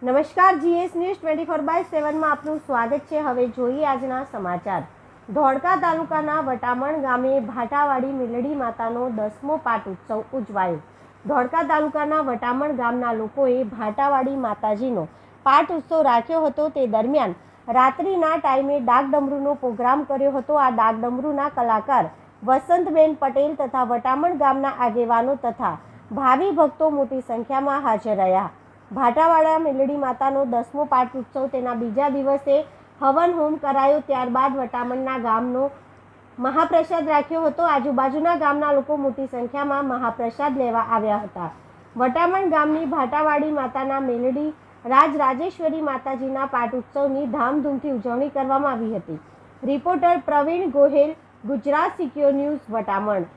નમસ્કાર, GS news 24/7 માં આપનું સ્વાગત છે। હવે જોઈએ આજના સમાચાર। ધોળકા તાલુકાના વટામણ ગામે ભાટાવાડી મેલડી માતાનો 10મો પાટ ઉત્સવ ઉજવાયો। ધોળકા તાલુકાના વટામણ ગામના લોકોએ ભાટાવાડી માતાજીનો પાટ ઉત્સવ રાખ્યો હતો। તે દરમિયાન રાત્રિના ટાઈમે ડાકડમરૂનો પ્રોગ્રામ કર્યો હતો। આ ડાકડમરૂના કલાકાર વસંતબેન પટેલ તથા વટામણ ગામના આગેવાનો તથા ભાવિ ભક્તો મોટી સંખ્યામાં હાજર રહ્યા। ભાટાવાડા મેલડી માતાનો 10મો પાટ ઉત્સવ તેના બીજા દિવસે હવન હોમ કરાયો। ત્યારબાદ વટામણના ગામનો મહાપ્રસાદ રાખ્યો હતો। આજુબાજુના ગામના લોકો મોટી સંખ્યામાં મહાપ્રસાદ લેવા આવ્યા હતા। વટામણ ગામની ભાટાવાડી માતાના મેલડી રાજરાજેશ્વરી માતાજીના પાટ ઉત્સવની ધામધૂમથી ઉજવણી કરવામાં આવી હતી। Reporter Pravin Gohel, Gujarat secure news, Vataman.